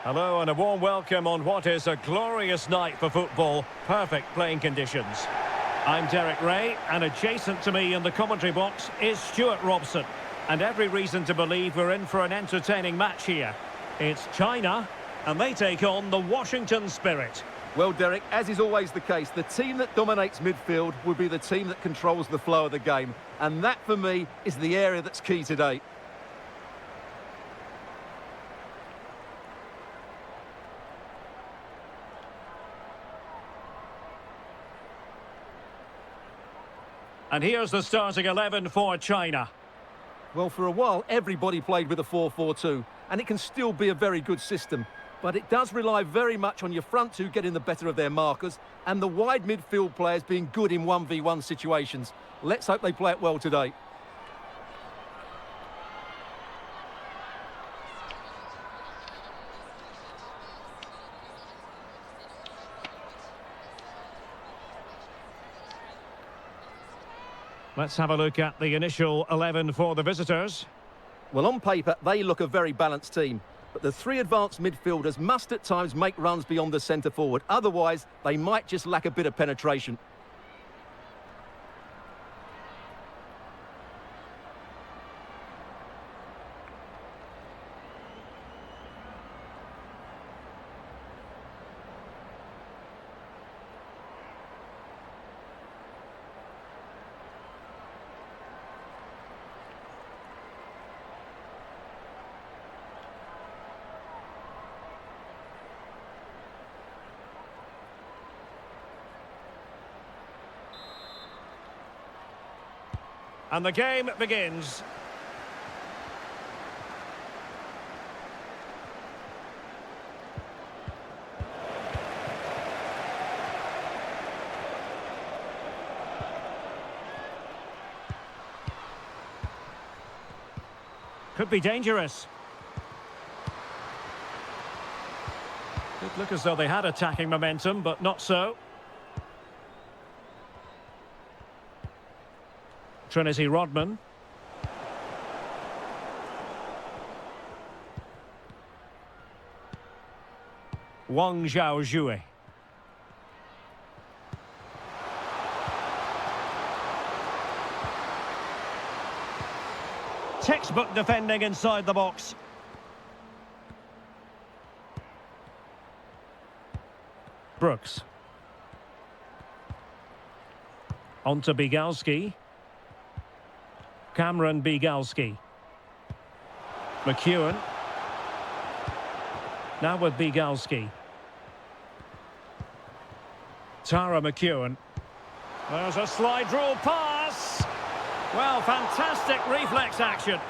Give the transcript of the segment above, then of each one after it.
Hello and a warm welcome on what is a glorious night for football. Perfect playing conditions. I'm Derek Ray, and adjacent to me in the commentary box is Stuart Robson. And every reason to believe we're in for an entertaining match here. It's China, and they take on the Washington Spirit. Well, Derek, as is always the case, the team that dominates midfield will be the team that controls the flow of the game. And that, for me, is the area that's key today. And here's the starting 11 for China. Well, for a while, everybody played with a 4-4-2, and it can still be a very good system. But it does rely very much on your front two getting the better of their markers and the wide midfield players being good in 1v1 situations. Let's hope they play it well today. Let's have a look at the initial 11 for the visitors. Well, on paper, they look a very balanced team. But the three advanced midfielders must at times make runs beyond the centre forward. Otherwise, they might just lack a bit of penetration. And the game begins. Could be dangerous. Did look as though they had attacking momentum, but not so. Trinity Rodman. Wang Zhaozhui. Textbook defending inside the box. Brooks. On to Bigalski. Cameron Bigalski. McEwen. Now with Bigalski. Tara McEwen. There's a slide rule pass. Well, fantastic reflex action.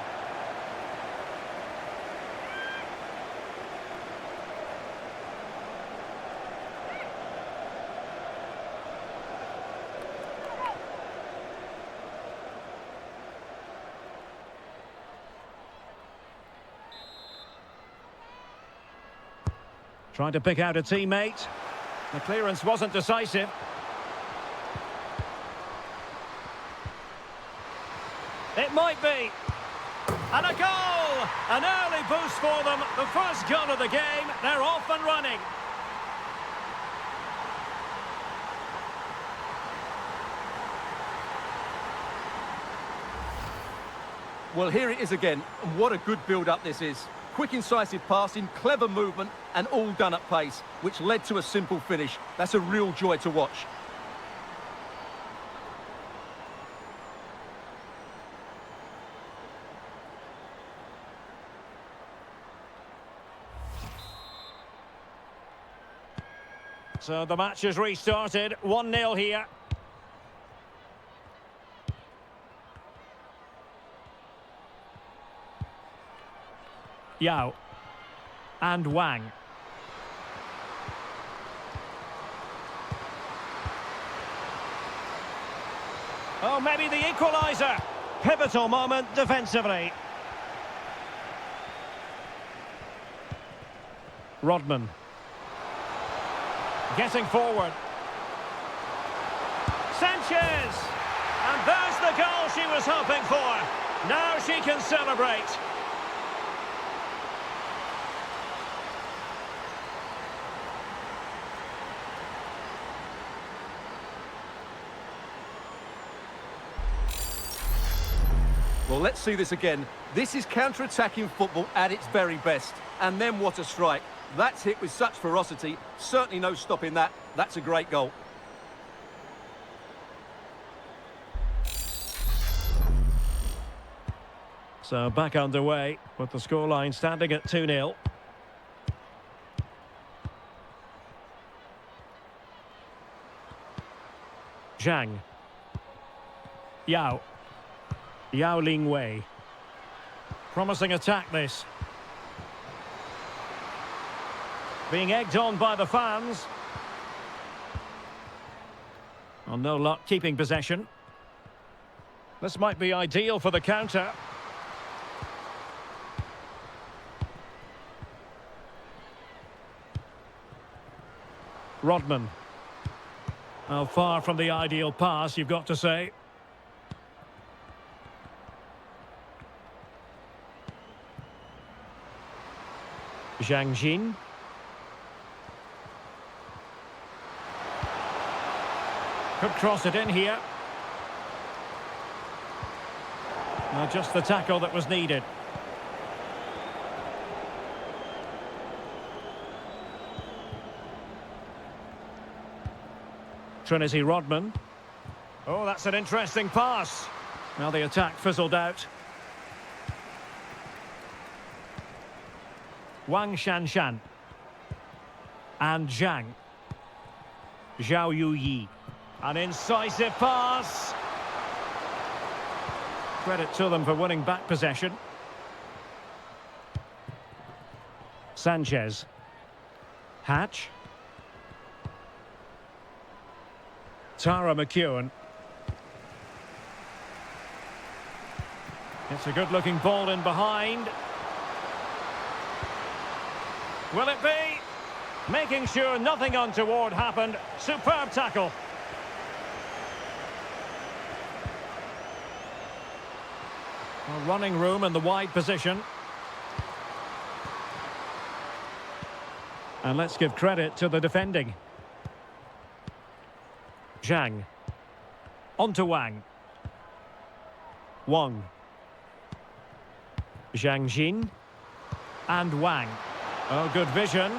Trying to pick out a teammate. The clearance wasn't decisive. It might be. And a goal! An early boost for them. The first goal of the game. They're off and running. Well, here it is again. And what a good build-up this is. Quick, incisive passing, clever movement, and all done at pace, which led to a simple finish. That's a real joy to watch. So the match has restarted. 1-0 here. Yao. And Wang. Oh, maybe the equaliser. Pivotal moment defensively. Rodman. Getting forward. Sanchez! And there's the goal she was hoping for. Now she can celebrate. Well, let's see this again. This is counter-attacking football at its very best. And then what a strike. That's hit with such ferocity. Certainly no stopping that. That's a great goal. So back underway with the scoreline standing at 2-0. Zhang. Yao. Yao Ling Wei. Promising attack this. Being egged on by the fans. Well, no luck keeping possession. This might be ideal for the counter. Rodman. Well, far from the ideal pass, you've got to say. Zhang Jin. Could cross it in here. Just the tackle that was needed. Trinity Rodman. Oh, that's an interesting pass. Now the attack fizzled out. Wang Shanshan. And Zhang. Zhao Yuyi. An incisive pass. Credit to them for winning back possession. Sanchez. Hatch. Tara McEwen. It's a good-looking ball in behind. Will it be? Making sure nothing untoward happened. Superb tackle. Well, running room in the wide position. And let's give credit to the defending. Zhang. On to Wang. Wang. Zhang Jin. And Wang. Oh, good vision.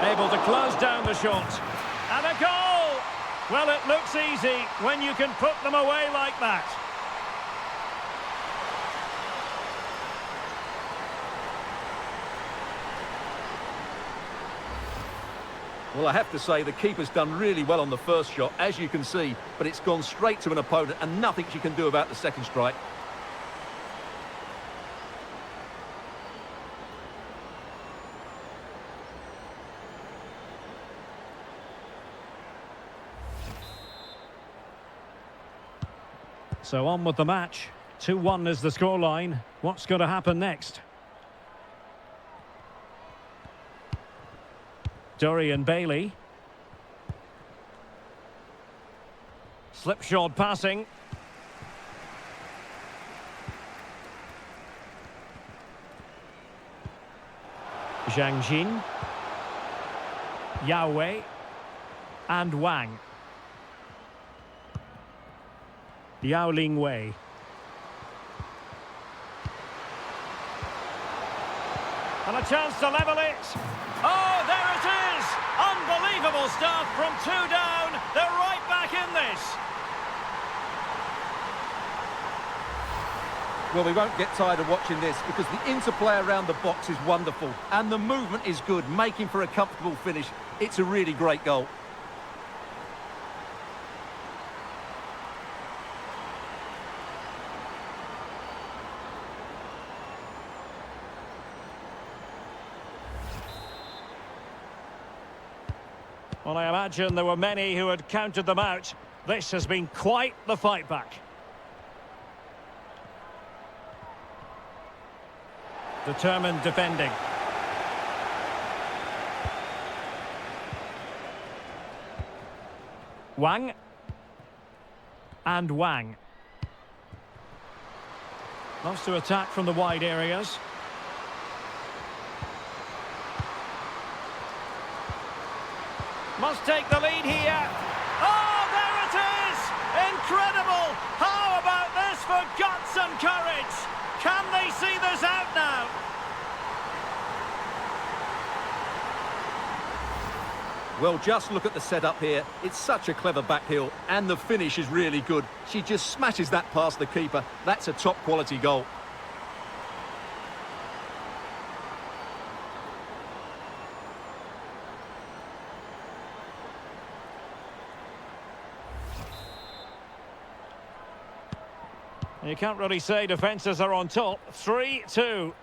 Able to close down the shot. And a goal! Well, it looks easy when you can put them away like that. Well, I have to say the keeper's done really well on the first shot, as you can see, but it's gone straight to an opponent and nothing she can do about the second strike. So on with the match. 2-1 is the scoreline. What's going to happen next? Dorian Bailey. Slipshod passing. Zhang Jin. Yao Wei. And Wang. Yao Ling Wei. And a chance to level it. Oh, there it is! Unbelievable stuff from 2 down. They're right back in this. Well, we won't get tired of watching this because the interplay around the box is wonderful and the movement is good, making for a comfortable finish. It's a really great goal. Well, I imagine there were many who had counted them out. This has been quite the fight back. Determined defending. Wang. And Wang. Loves to attack from the wide areas. Must take the lead here. Oh, there it is! Incredible! How about this for guts and courage. Can they see this out now? Well, just look at the setup here. It's such a clever back heel, and the finish is really good. She just smashes that past the keeper. That's a top-quality goal. You can't really say defences are on top. 3-2.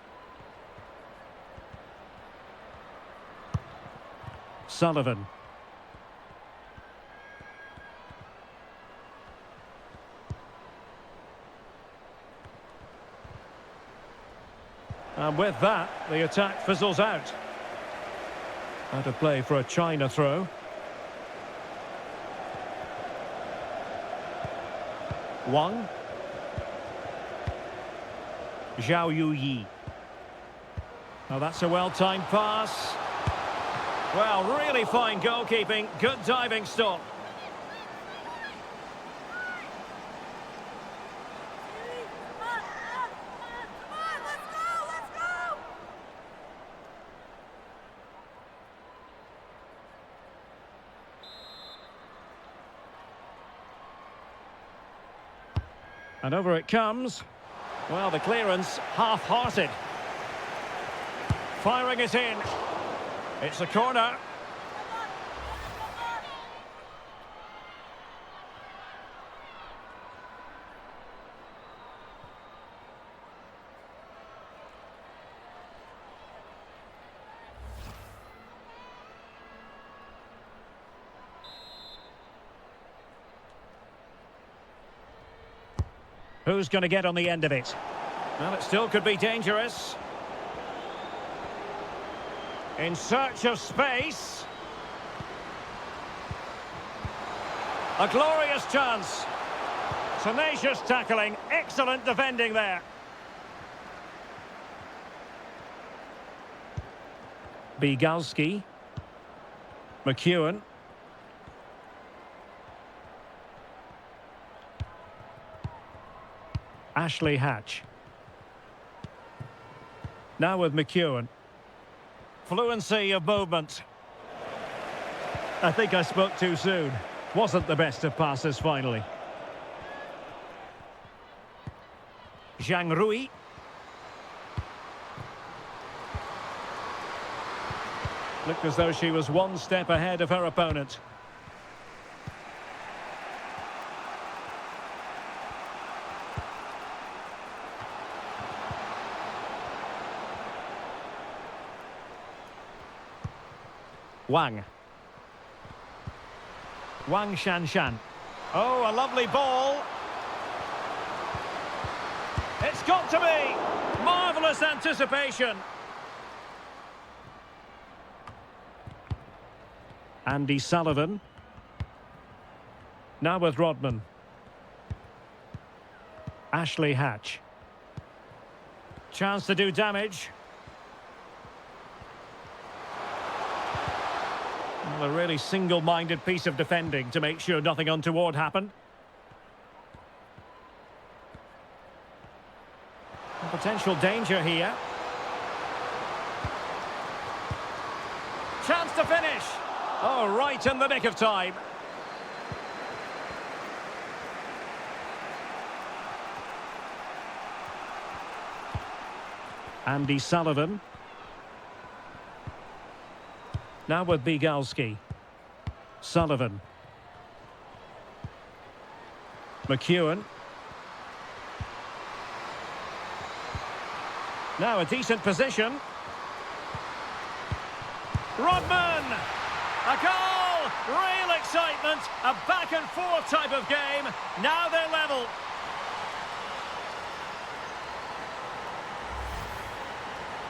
Sullivan. And with that, the attack fizzles out. Out of play for a China throw. Wang. Zhao Yuyi. Now that's a well-timed pass. Well, really fine goalkeeping. Good diving stop. And over it comes. Well, the clearance half-hearted. Firing it in. It's a corner. Who's going to get on the end of it? Well, it still could be dangerous. In search of space. A glorious chance. Tenacious tackling. Excellent defending there. Bigalski. McEwen. Ashley Hatch. Now with McEwen. Fluency of movement. I think I spoke too soon. Wasn't the best of passes finally. Zhang Rui. Looked as though she was one step ahead of her opponent. Wang. Wang Shanshan. Oh, a lovely ball. It's got to be. Marvellous anticipation. Andy Sullivan. Now with Rodman. Ashley Hatch. Chance to do damage. Well, a really single-minded piece of defending to make sure nothing untoward happened. Potential danger here. Chance to finish. Oh, right in the nick of time. Andy Sullivan. Now with Bigalski. Sullivan. McEwen. Now a decent position. Rodman! A goal! Real excitement! A back and forth type of game. Now they're level.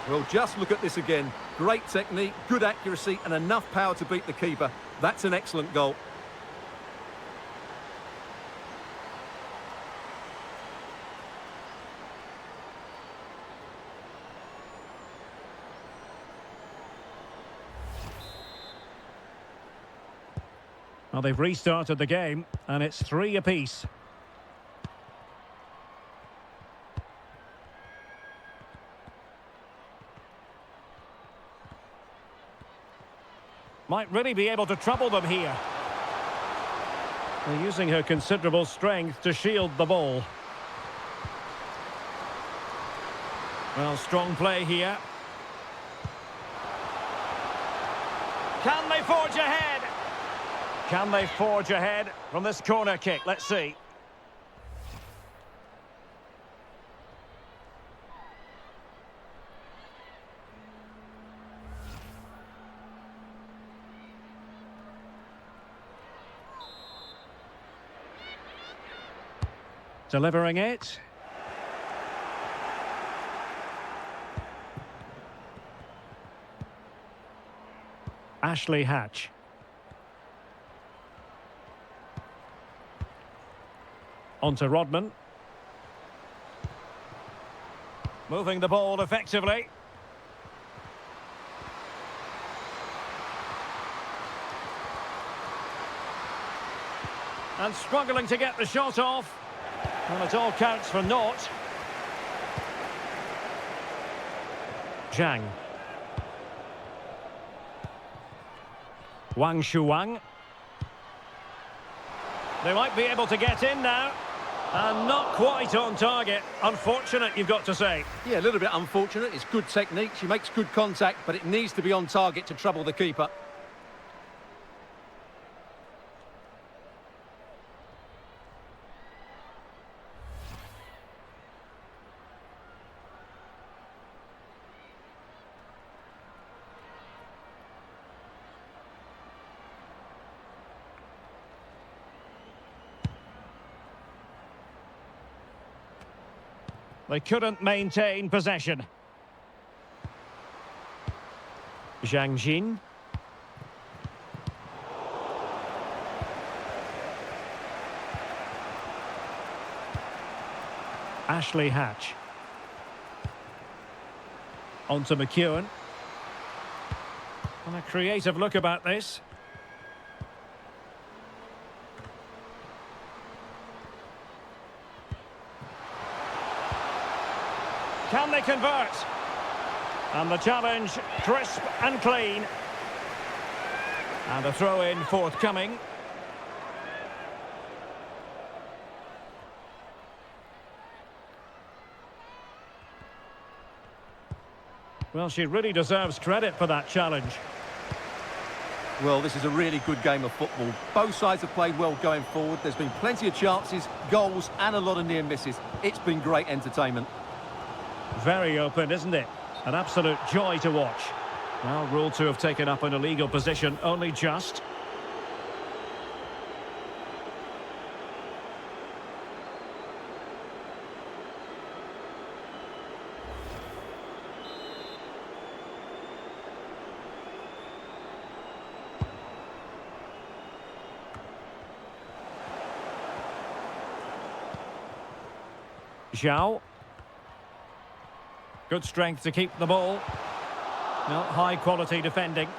Well, just look at this again. Great technique, good accuracy, and enough power to beat the keeper. That's an excellent goal. Well, they've restarted the game, and it's 3 apiece. Might really be able to trouble them here. They're using her considerable strength to shield the ball. Well, strong play here. Can they forge ahead? Can they forge ahead from this corner kick? Let's see. Delivering it. Ashley Hatch. On to Rodman. Moving the ball effectively. And struggling to get the shot off. Well, it all counts for naught. Zhang. Wang Shuang. They might be able to get in now. And not quite on target. Unfortunate, you've got to say. Yeah, a little bit unfortunate. It's good technique. She makes good contact, but it needs to be on target to trouble the keeper. They couldn't maintain possession. Zhang Jin. Ashley Hatch. On to McEwen. And a creative look about this. Can they convert? And the challenge, crisp and clean. And a throw-in forthcoming. Well, she really deserves credit for that challenge. Well, this is a really good game of football. Both sides have played well going forward. There's been plenty of chances, goals, and a lot of near misses. It's been great entertainment. Very open, isn't it? An absolute joy to watch. Well, ruled to have taken up an illegal position, only just. Zhao. Good strength to keep the ball. No, high quality defending.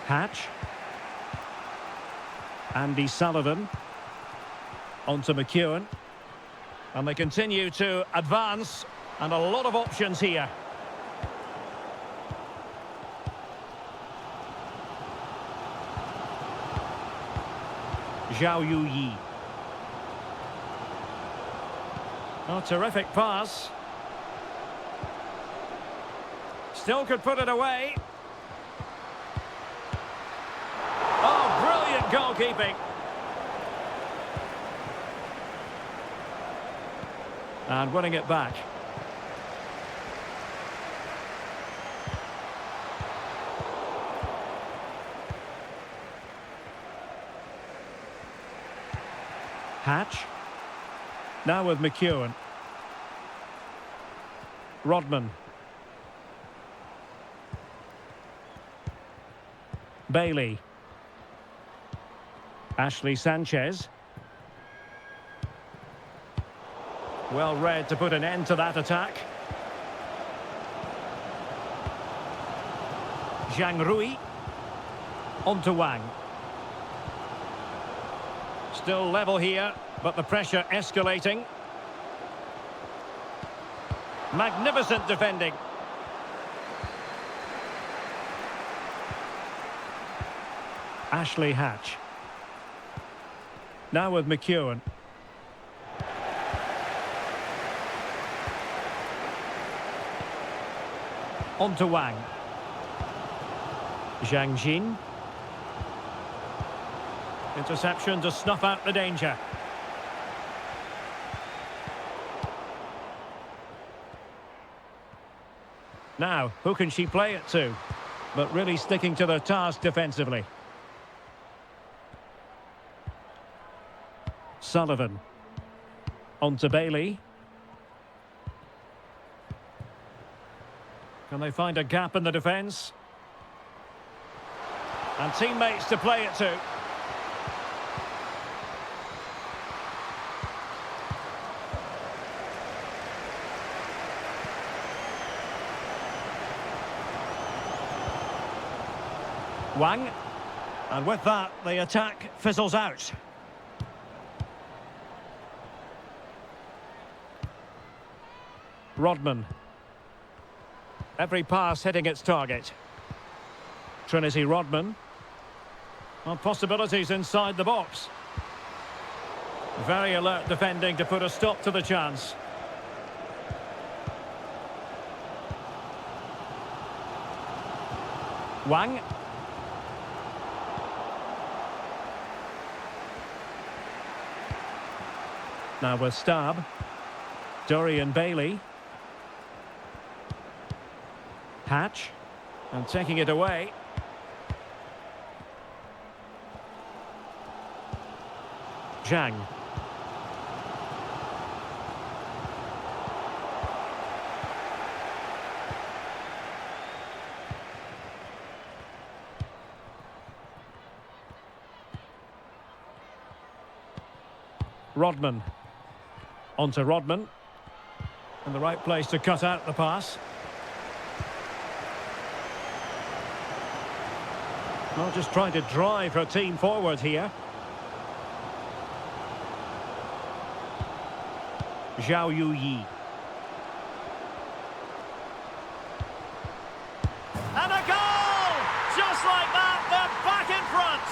Hatch. Andy Sullivan. On to McEwen. And they continue to advance. And a lot of options here. Zhao Yuyi. Oh, terrific pass. Still could put it away. Oh, brilliant goalkeeping. And winning it back. Hatch. Now with McEwen. Rodman. Bailey. Ashley Sanchez. Well read to put an end to that attack. Zhang Rui. On to Wang. Still level here, but the pressure escalating. Magnificent defending. Ashley Hatch. Now with McEwen. On to Wang. Zhang Jin. Interception to snuff out the danger. Now, who can she play it to? But really sticking to their task defensively. Sullivan. On to Bailey. Can they find a gap in the defence? And teammates to play it to. Wang. And with that, the attack fizzles out. Rodman. Every pass hitting its target. Trinity Rodman. Well, possibilities inside the box. Very alert defending to put a stop to the chance. Wang. Now with Stab. Dorian Bailey. Hatch. And taking it away. Zhang. Rodman. On to Rodman. In the right place to cut out the pass. Well, just trying to drive her team forward here. Zhao Yuyi. And a goal! Just like that, they're back in front!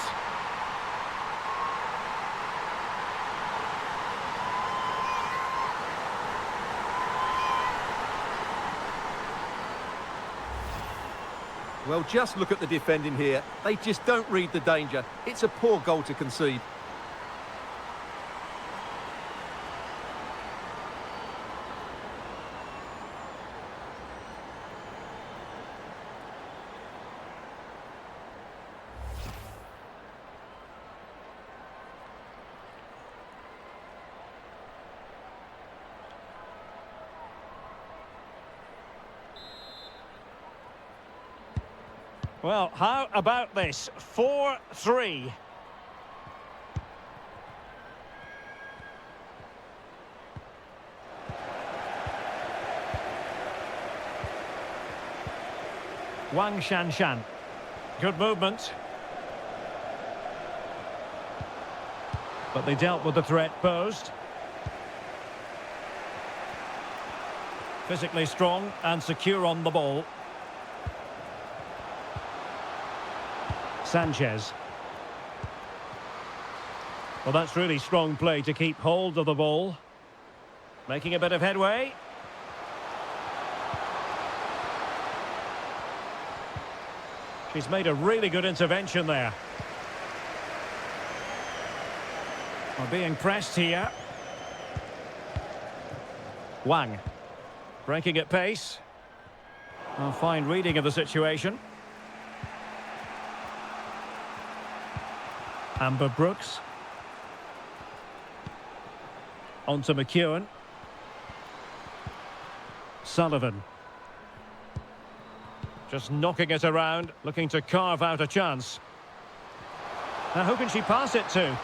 Well, just look at the defending here. They just don't read the danger. It's a poor goal to concede. Well, how about this? 4-3. Wang Shanshan. Good movement. But they dealt with the threat posed. Physically strong and secure on the ball. Sanchez. Well, that's really strong play to keep hold of the ball. Making a bit of headway. She's made a really good intervention there. Well, being pressed here. Wang. Breaking at pace. A fine reading of the situation. Amber Brooks. On to McEwen. Sullivan. Just knocking it around, looking to carve out a chance. Now who can she pass it to?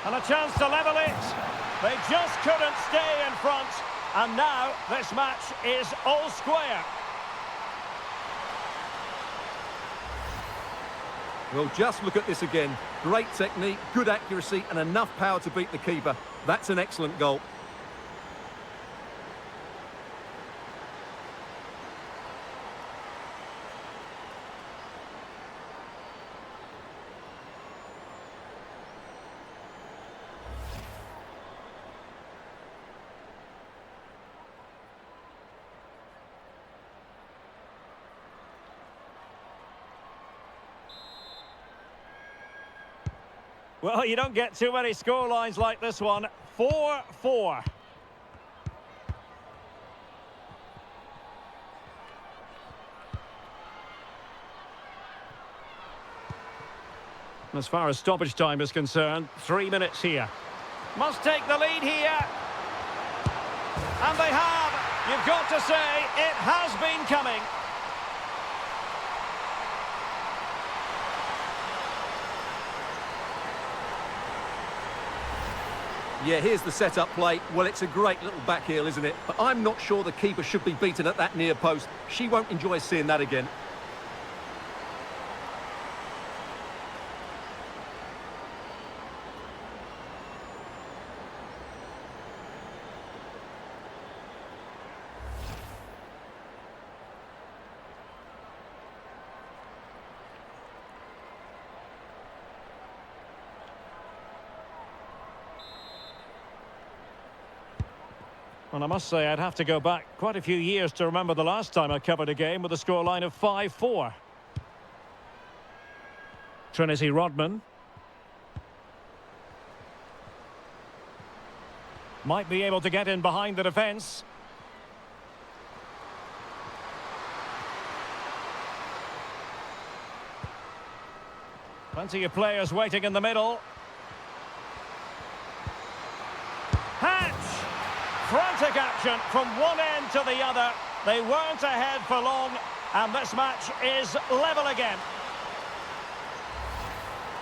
And a chance to level it. They just couldn't stay in front. And now this match is all square. Well, just look at this again. Great technique, good accuracy, and enough power to beat the keeper. That's an excellent goal. Well, you don't get too many scorelines like this one. 4-4. As far as stoppage time is concerned, 3 minutes here. Must take the lead here. And they have. You've got to say, it has been coming. Yeah, here's the set-up play. Well, it's a great little back heel, isn't it? But I'm not sure the keeper should be beaten at that near post. She won't enjoy seeing that again. And I must say, I'd have to go back quite a few years to remember the last time I covered a game with a scoreline of 5-4. Trinity Rodman. Might be able to get in behind the defence. Plenty of players waiting in the middle. Frantic action from one end to the other. They weren't ahead for long, and this match is level again.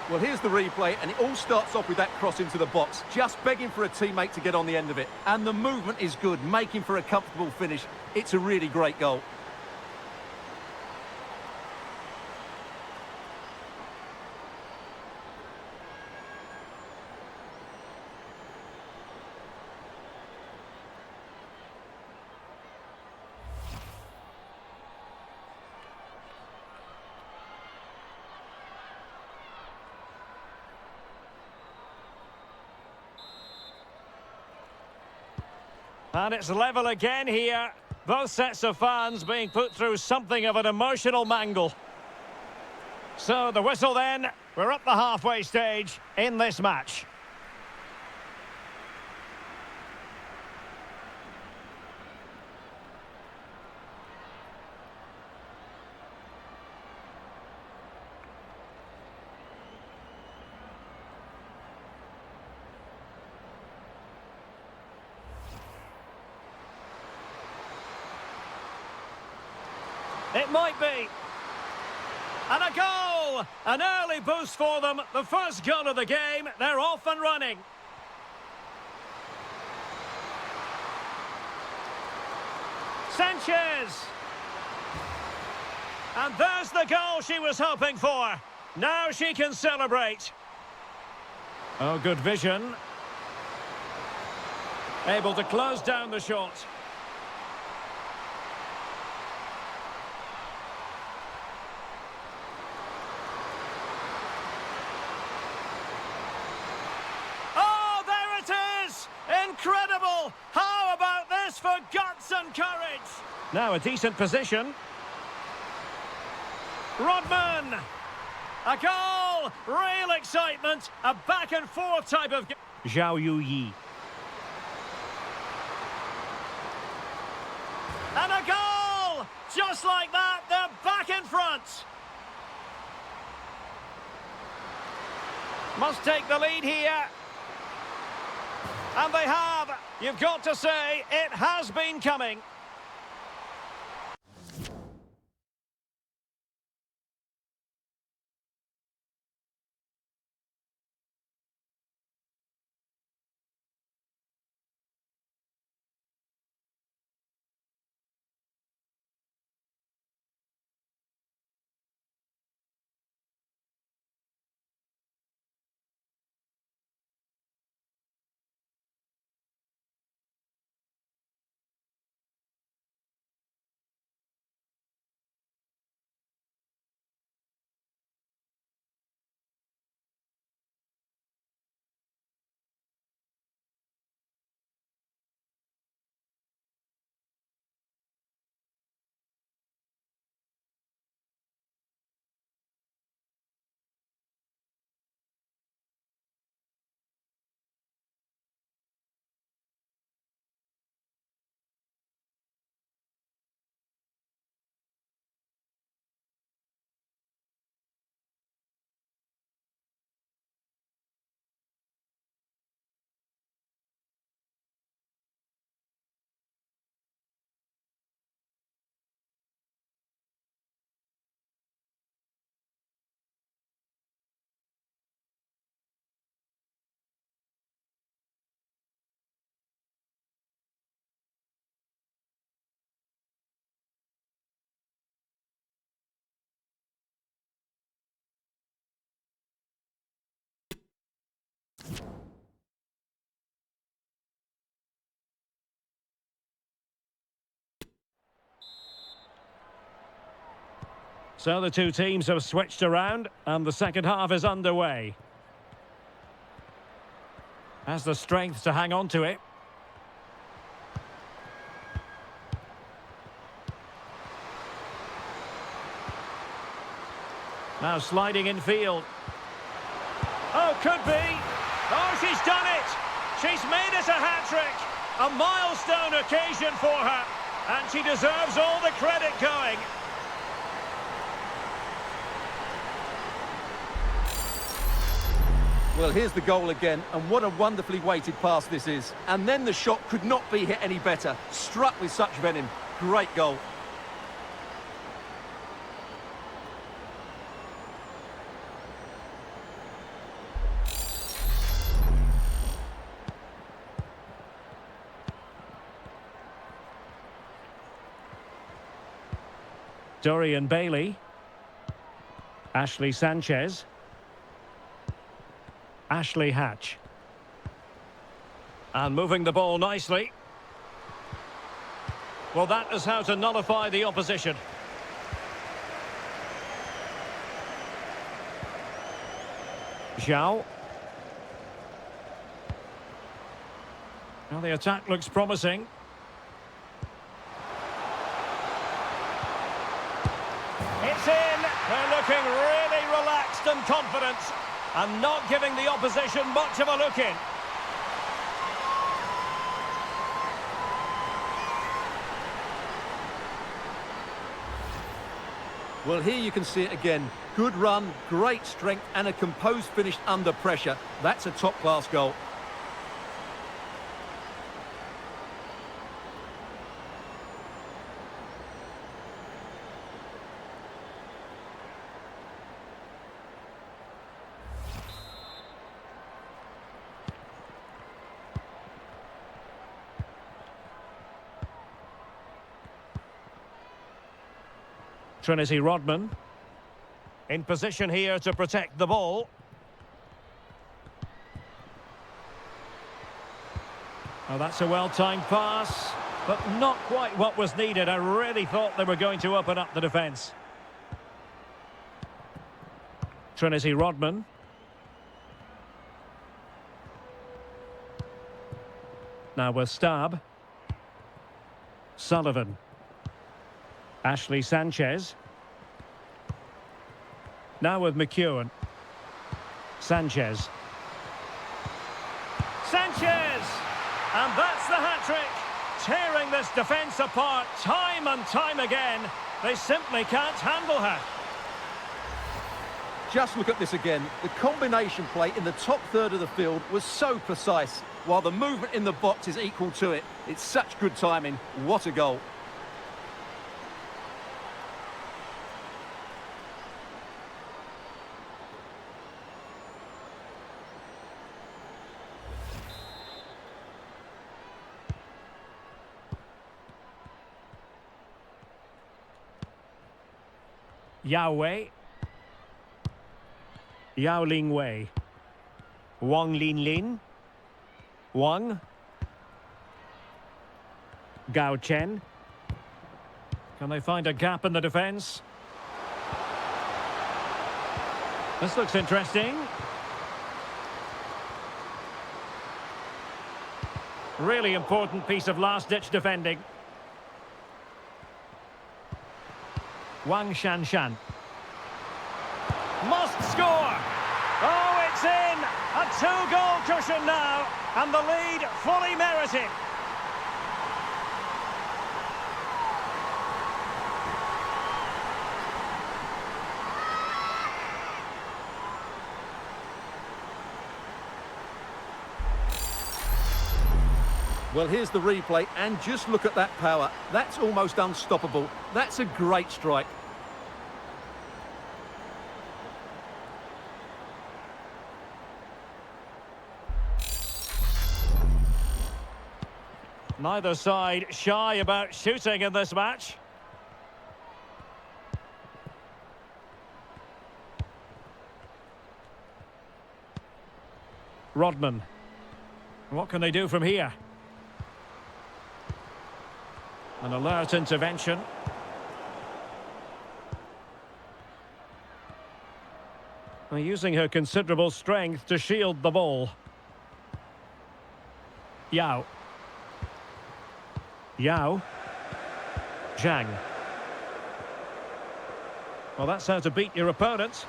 Well, here's the replay, and it all starts off with that cross into the box, just begging for a teammate to get on the end of it. And the movement is good, making for a comfortable finish. It's a really great goal. And it's level again here. Both sets of fans being put through something of an emotional mangle. So the whistle then. We're up the halfway stage in this match. It might be. And a goal! An early boost for them. The first goal of the game. They're off and running. Sanchez. And there's the goal she was hoping for. Now she can celebrate. Oh, good vision. Able to close down the shot. Incredible! How about this for guts and courage? Now a decent position. Rodman! A goal! Real excitement! A back and forth type of game. Zhao Yu-Yi. And a goal! Just like that, they're back in front. Must take the lead here. And they have. You've got to say, it has been coming. So the two teams have switched around and the second half is underway. Has the strength to hang on to it. Now sliding in field. Oh, could be. Oh, she's done it. She's made it a hat-trick. A milestone occasion for her. And she deserves all the credit going. Well, here's the goal again, and what a wonderfully weighted pass this is. And then the shot could not be hit any better. Struck with such venom. Great goal. Dorian Bailey. Ashley Sanchez. Ashley Hatch. And moving the ball nicely. Well, that is how to nullify the opposition. Zhao. Now the attack looks promising. It's in. They're looking really relaxed and confident and not giving the opposition much of a look in. Well, here you can see it again. Good run, great strength and a composed finish under pressure. That's a top-class goal. Trinity Rodman in position here to protect the ball. Oh, that's a well-timed pass, but not quite what was needed. I really thought they were going to open up the defence. Trinity Rodman. Now with Stab. Sullivan. Ashley Sanchez. Now with McEwen. Sanchez. Sanchez! And that's the hat-trick. Tearing this defence apart time and time again. They simply can't handle her. Just look at this again. The combination play in the top third of the field was so precise, while the movement in the box is equal to it. It's such good timing. What a goal. Yao Wei. Yao Ling Wei. Wang Lin Lin. Wang. Gao Chen. Can they find a gap in the defence? This looks interesting. Really important piece of last-ditch defending. Wang Shanshan. Must score! Oh, it's in! A two-goal cushion now, and the lead fully merited. Well, here's the replay, and just look at that power. That's almost unstoppable. That's a great strike. Neither side shy about shooting in this match. Rodman. What can they do from here? An alert intervention. Using her considerable strength to shield the ball. Yao. Yao. Zhang. Well, that's how to beat your opponent.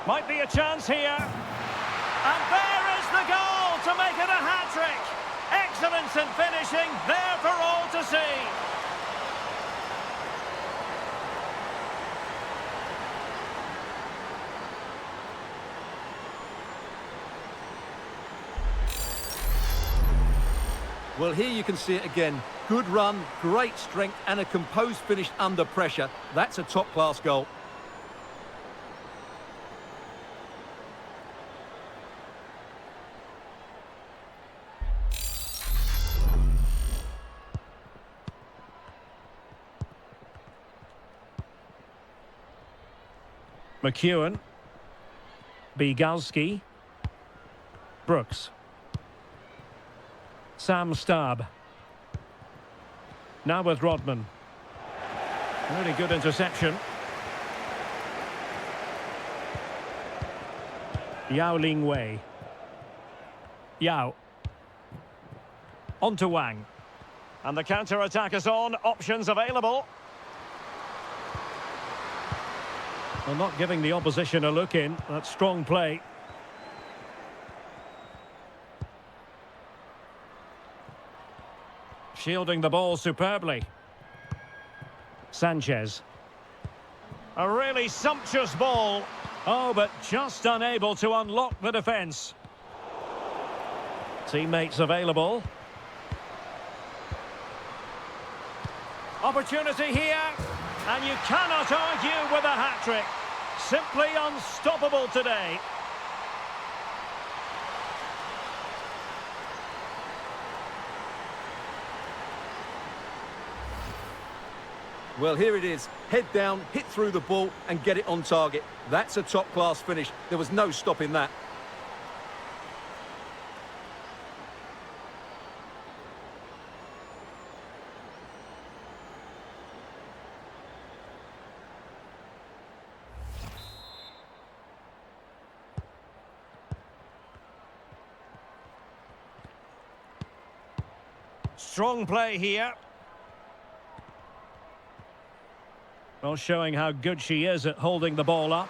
Might be a chance here. And there is the goal to make it a hat-trick. Excellence in finishing, there for all to see. Well, here you can see it again. Good run, great strength, and a composed finish under pressure. That's a top-class goal. McEwen. Bigalski. Brooks. Sam Staab. Now with Rodman. Really good interception. Yao Ling Wei. Yao. On to Wang. And the counter-attack is on. Options available. Well, not giving the opposition a look in. That's strong play. Shielding the ball superbly. Sanchez. A really sumptuous ball. Oh, but just unable to unlock the defence. Teammates available. Opportunity here. And you cannot argue with a hat-trick. Simply unstoppable today. Well, here it is. Head down, hit through the ball and get it on target. That's a top-class finish. There was no stopping that. Strong play here. Well, showing how good she is at holding the ball up.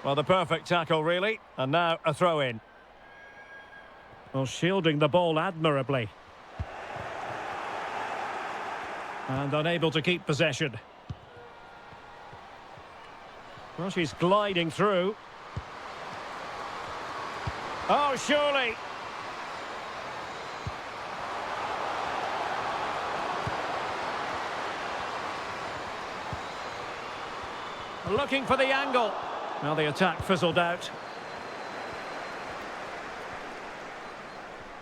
Well, the perfect tackle, really. And now a throw-in. Well, shielding the ball admirably. And unable to keep possession. Well, she's gliding through. Oh, surely. Looking for the angle. Now the attack fizzled out.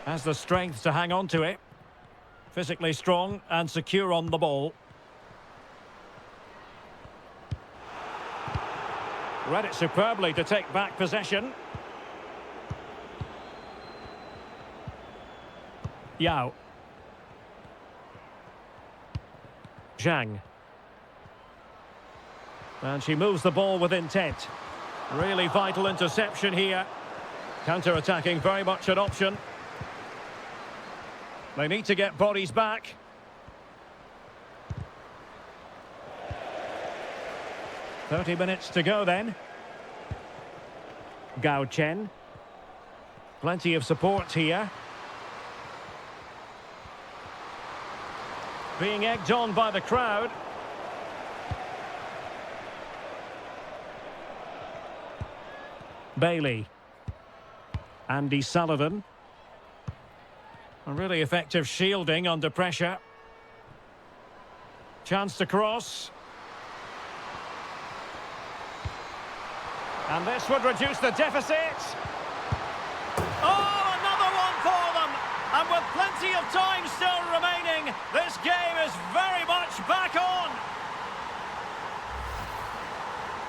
Has the strength to hang on to it. Physically strong and secure on the ball. Read it superbly to take back possession. Yao. Zhang. And she moves the ball with intent. Really vital interception here. Counter-attacking, very much an option. They need to get bodies back. "30 minutes to go then. Gao Chen. Plenty of support here. Being egged on by the crowd. Bailey. Andy Sullivan. A really effective shielding under pressure. Chance to cross. And this would reduce the deficit. Oh, another one for them. And with plenty of time still remaining, this game is very much back on.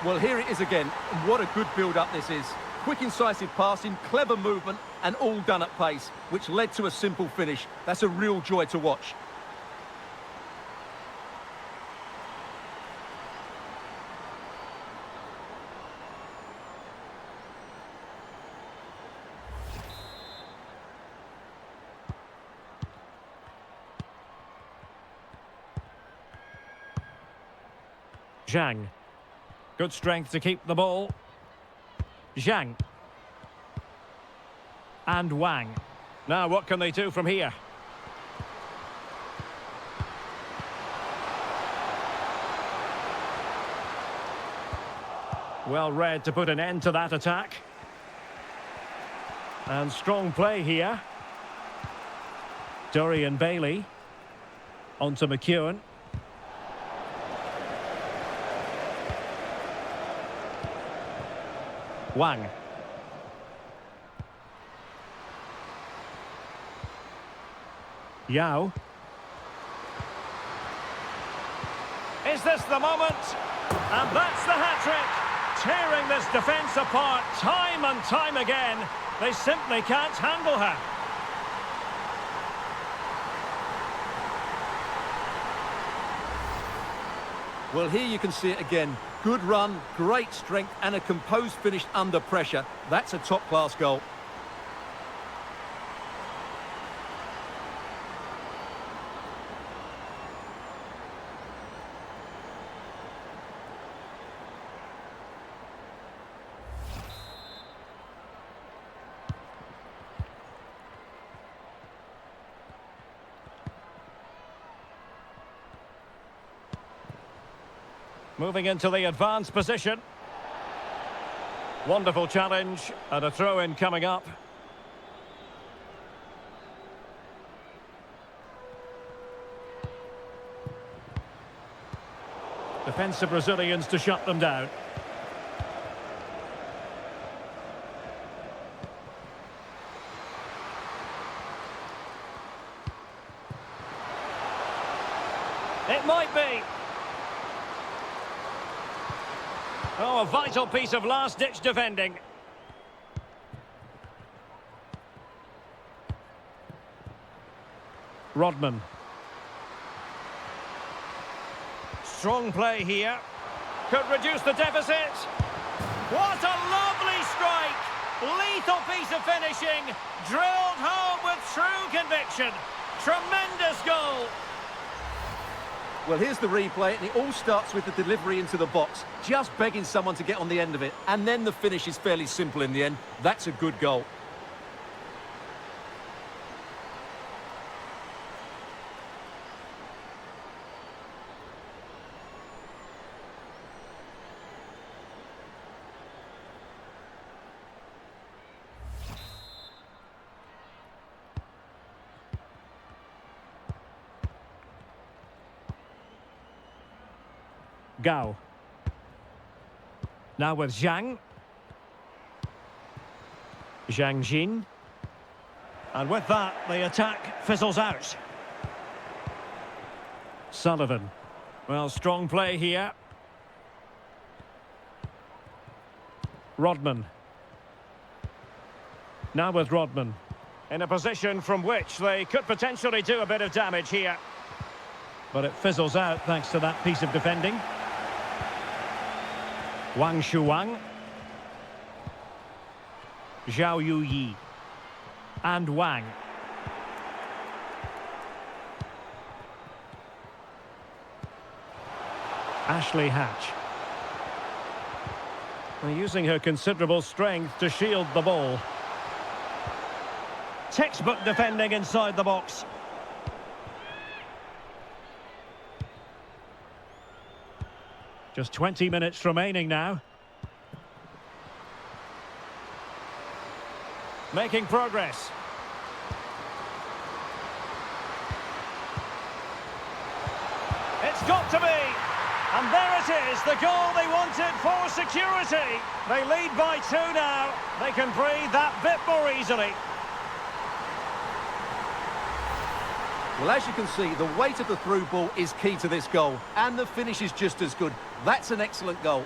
Well, here it is again. What a good build-up this is. Quick, incisive passing, clever movement, and all done at pace, which led to a simple finish. That's a real joy to watch. Zhang. Good strength to keep the ball. Zhang. And Wang. Now what can they do from here? Well read to put an end to that attack. And strong play here. Dorian Bailey. On to McEwen. Wang. Yao. Is this the moment? And that's the hat-trick. Tearing this defence apart time and time again. They simply can't handle her. Well, here you can see it again. Good run, great strength, and a composed finish under pressure. That's a top-class goal. Moving into the advanced position. Wonderful challenge and a throw-in coming up. Defensive Brazilians to shut them down. It might be. Oh, a vital piece of last-ditch defending. Rodman. Strong play here. Could reduce the deficit. What a lovely strike! Lethal piece of finishing. Drilled home with true conviction. Tremendous goal. Well, here's the replay, and it all starts with the delivery into the box. Just begging someone to get on the end of it. And then the finish is fairly simple in the end. That's a good goal. Gao. Now with Zhang. Zhang Jin. And with that, the attack fizzles out. Sullivan. Well, strong play here. Rodman. Now with Rodman. In a position from which they could potentially do a bit of damage here. But it fizzles out thanks to that piece of defending. Wang Shuang. Zhao Yuyi. And Wang. Ashley Hatch. Using her considerable strength to shield the ball. Textbook defending inside the box. Just 20 minutes remaining now. Making progress. It's got to be. And there it is, the goal they wanted for security. They lead by 2 now. They can breathe that bit more easily. Well, as you can see, the weight of the through ball is key to this goal. And the finish is just as good. That's an excellent goal.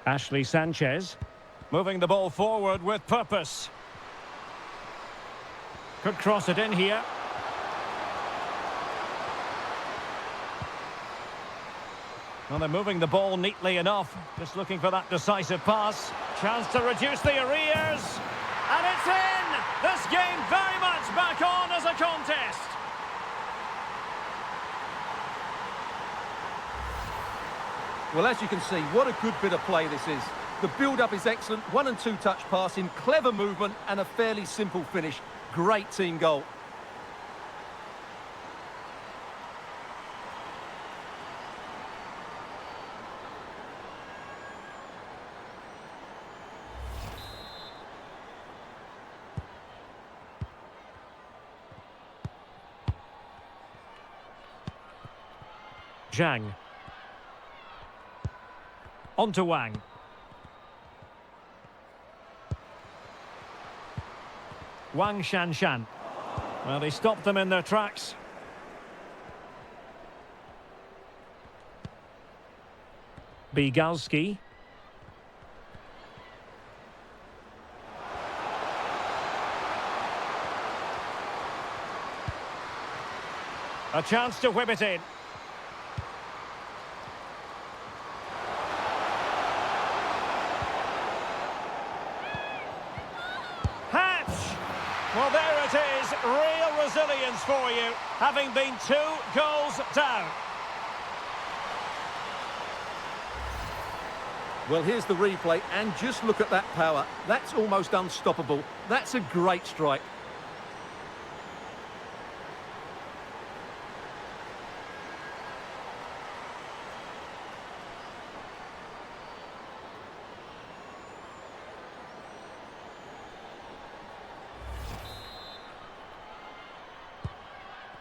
Ashley Sanchez. Moving the ball forward with purpose. Could cross it in here. Well, they're moving the ball neatly enough. Just looking for that decisive pass. Chance to reduce the arrears. And it's in! This game very much back on as a contest. Well, as you can see, what a good bit of play this is. The build-up is excellent, 1- and 2-touch passing, clever movement and a fairly simple finish. Great team goal. Zhang. On to Wang. Wang Shanshan. Well, he stopped them in their tracks. Bigalski. A chance to whip it in. Well, there it is, real resilience for you, having been 2 goals down. Well, here's the replay, and just look at that power. That's almost unstoppable. That's a great strike.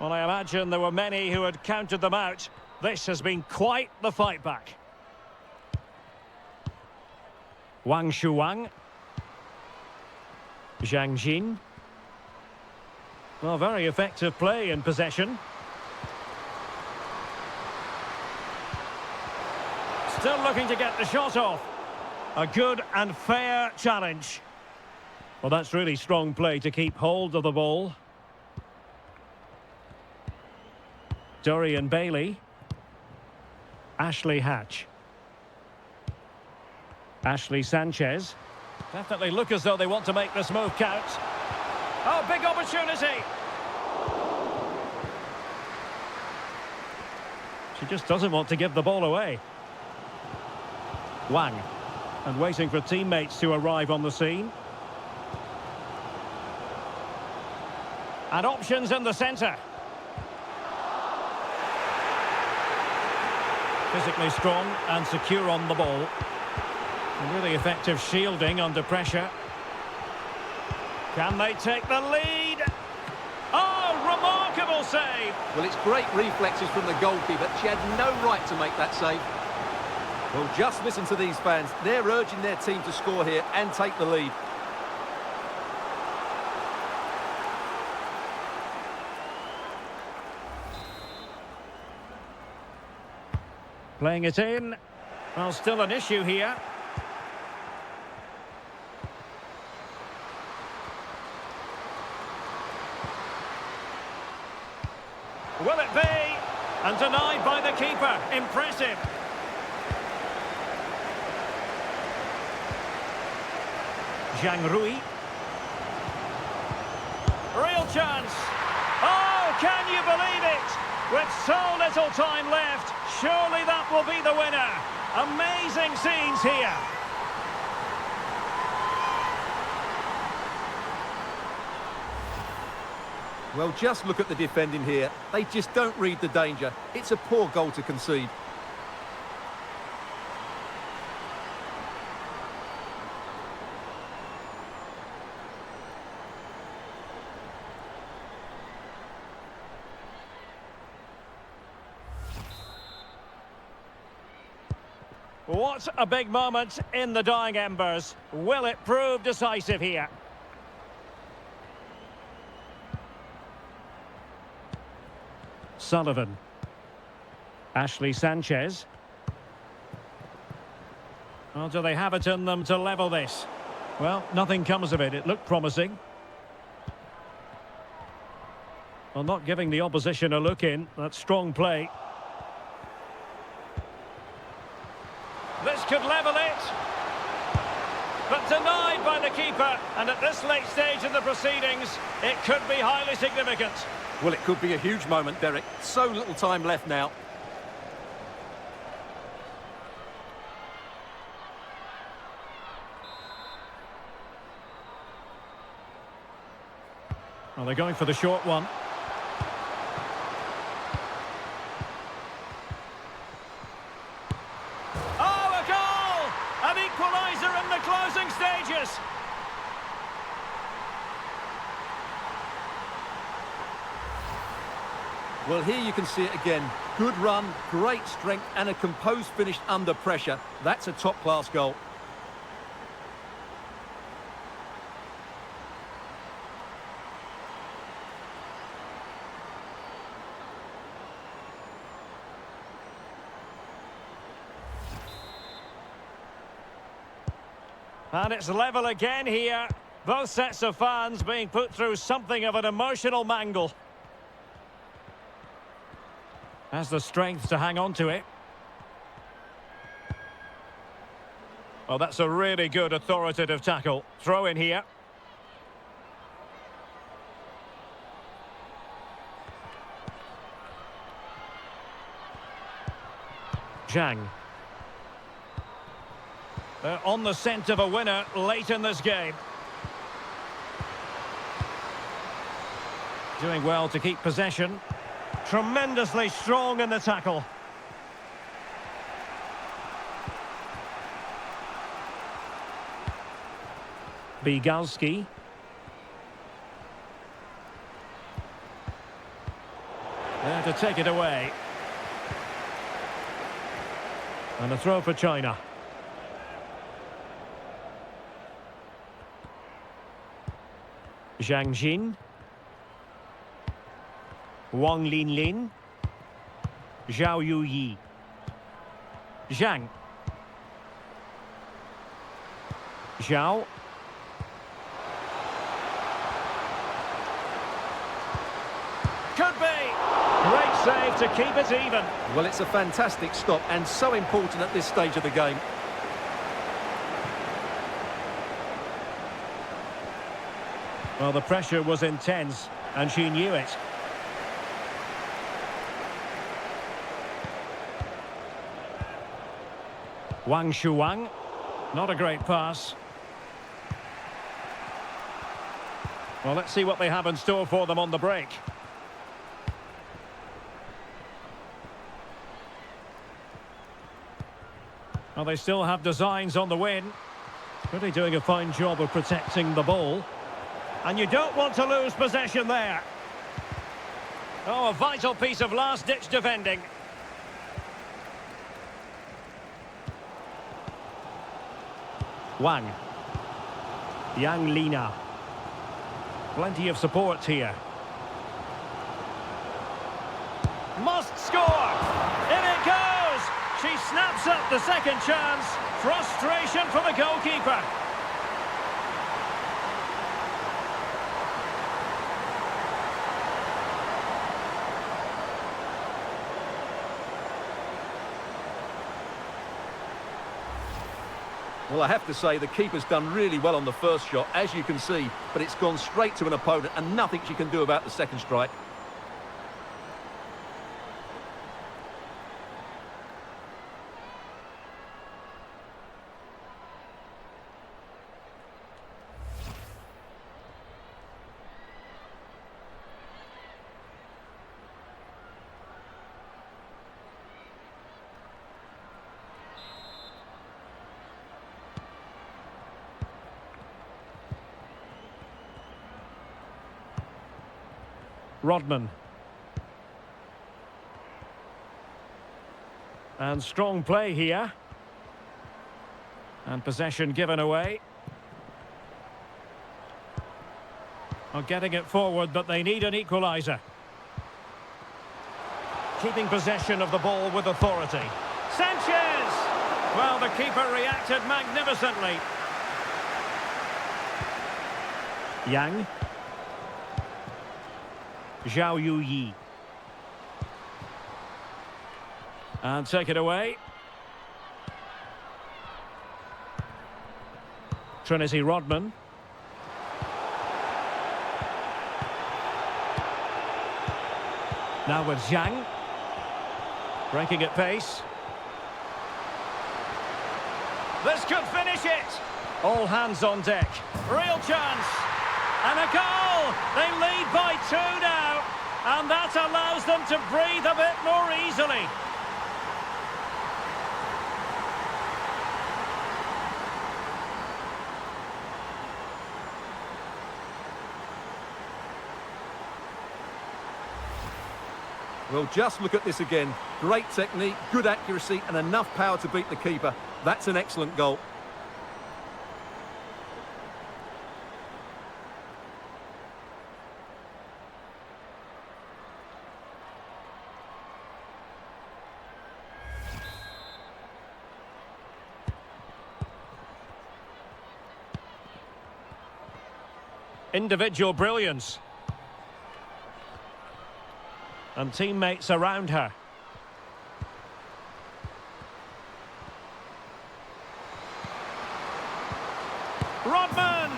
Well, I imagine there were many who had counted them out. This has been quite the fight back. Wang Shuang. Zhang Jin. Well, very effective play in possession. Still looking to get the shot off. A good and fair challenge. Well, that's really strong play to keep hold of the ball. Dorian Bailey. Ashley Hatch. Ashley Sanchez. Definitely look as though they want to make this move count. Oh, big opportunity! She just doesn't want to give the ball away. Wang. And waiting for teammates to arrive on the scene. And options in the centre. Physically strong and secure on the ball. And really effective shielding under pressure. Can they take the lead? Oh, remarkable save! Well, it's great reflexes from the goalkeeper. She had no right to make that save. Well, just listen to these fans. They're urging their team to score here and take the lead. Playing it in. Well, still an issue here. Will it be? And denied by the keeper. Impressive. Zhang Rui. Real chance. Oh, can you believe it? With so little time left, surely that will be the winner. Amazing scenes here. Well, just look at the defending here. They just don't read the danger. It's a poor goal to concede. What a big moment in the dying embers. Will it prove decisive here? Sullivan. Ashley Sanchez. Well, do they have it in them to level this? Well, nothing comes of it. It looked promising. Well, not giving the opposition a look in. That's strong play. This could level it. But denied by the keeper. And at this late stage in the proceedings, it could be highly significant. Well, it could be a huge moment, Derek. So little time left now. Well, they're going for the short one. Oh, a goal! An equaliser in the closing stages. Well, here you can see it again. Good run, great strength, and a composed finish under pressure. That's a top-class goal. And it's level again here. Both sets of fans being put through something of an emotional mangle. Has the strength to hang on to it. Well, that's a really good authoritative tackle. Throw in here. Zhang. They're on the scent of a winner late in this game. Doing well to keep possession. Tremendously strong in the tackle. Bigalski. There to take it away. And a throw for China. Zhang Jin. Wang Linlin. Zhao Yuyi. Zhang. Zhao. Could be. Great save to keep it even. Well, it's a fantastic stop and so important at this stage of the game. Well, the pressure was intense, and she knew it. Wang Shuang. Not a great pass. Well, let's see what they have in store for them on the break. Well, they still have designs on the win. Really doing a fine job of protecting the ball. And you don't want to lose possession there. Oh, a vital piece of last-ditch defending. Wang. Yang Lina. Plenty of support here. Must score! In it goes! She snaps up the second chance. Frustration for the goalkeeper. Well, I have to say the keeper's done really well on the first shot, as you can see, but it's gone straight to an opponent and nothing she can do about the second strike. Rodman. And strong play here. And possession given away. Well, getting it forward, but they need an equaliser. Keeping possession of the ball with authority. Sanchez! Well, the keeper reacted magnificently. Yang. Zhao Yuyi. And take it away. Trinity Rodman. Now with Zhang. Breaking at pace. This could finish it. All hands on deck. Real chance. And a goal. They lead by 2 now. And that allows them to breathe a bit more easily. Well, just look at this again. Great technique, good accuracy, and enough power to beat the keeper. That's an excellent goal. Individual brilliance. And teammates around her. Rodman!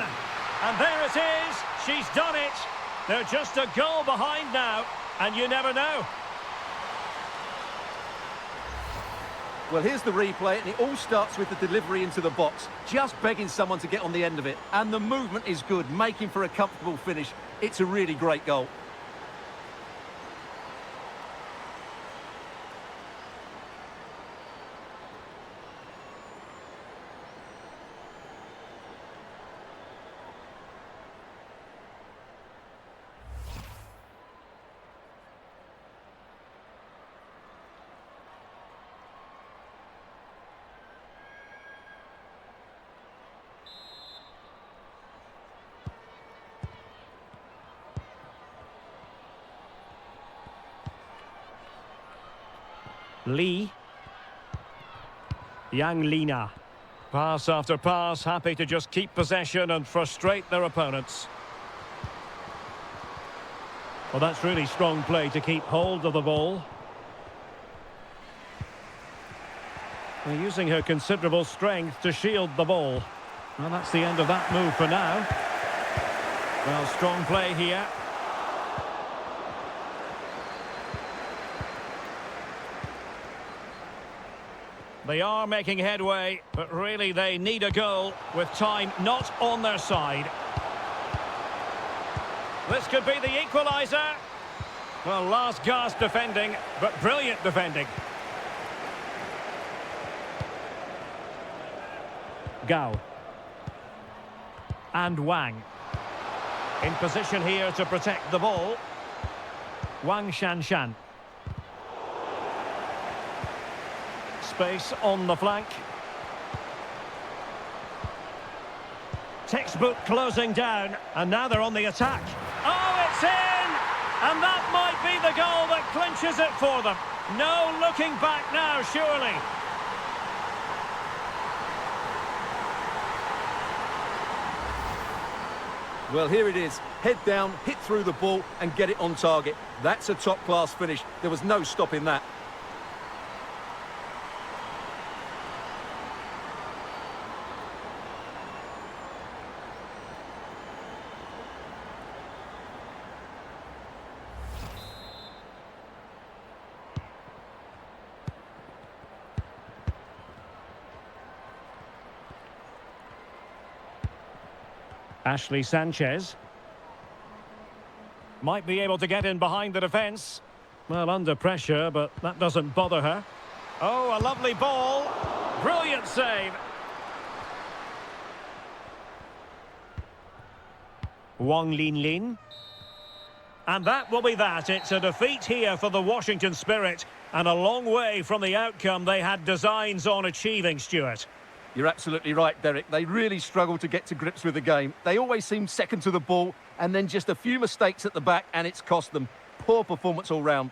And there it is. She's done it. They're just a goal behind now, and you never know. Well, here's the replay, and it all starts with the delivery into the box. Just begging someone to get on the end of it. And the movement is good, making for a comfortable finish. It's a really great goal. Lee. Yang Lina. Pass after pass, happy to just keep possession and frustrate their opponents. Well, that's really strong play to keep hold of the ball. They're using her considerable strength to shield the ball. Well, that's the end of that move for now. Well, strong play here. They are making headway, but really they need a goal with time not on their side. This could be the equaliser. Well, last gasp defending, but brilliant defending. Gao. And Wang. In position here to protect the ball. Wang Shanshan. Space on the flank. Textbook closing down, and now they're on the attack. Oh, it's in! And that might be the goal that clinches it for them. No looking back now, surely. Well, here it is. Head down, hit through the ball, and get it on target. That's a top-class finish. There was no stopping that. Ashley Sanchez. Might be able to get in behind the defence. Well, under pressure, but that doesn't bother her. Oh, a lovely ball. Brilliant save. Wang Linlin. And that will be that. It's a defeat here for the Washington Spirit, and a long way from the outcome they had designs on achieving, Stuart. You're absolutely right, Derek. They really struggled to get to grips with the game. They always seem second to the ball, and then just a few mistakes at the back, and it's cost them. Poor performance all round.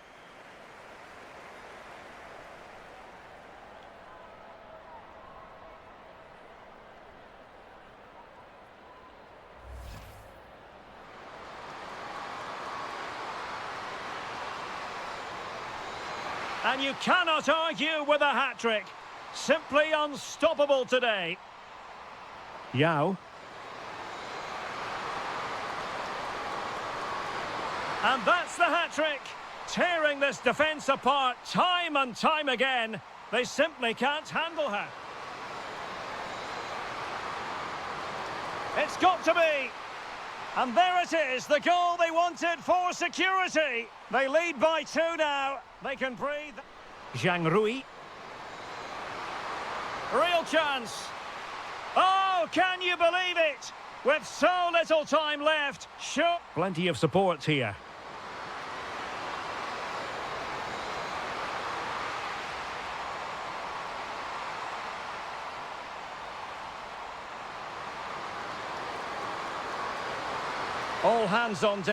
And you cannot argue with a hat-trick. Simply unstoppable today. Yao. And that's the hat-trick. Tearing this defence apart time and time again. They simply can't handle her. It's got to be. And there it is, the goal they wanted for security. They lead by 2 now. They can breathe. Zhang Rui. Real chance. Oh, can you believe it? With so little time left. Sure. Plenty of support here. All hands on deck.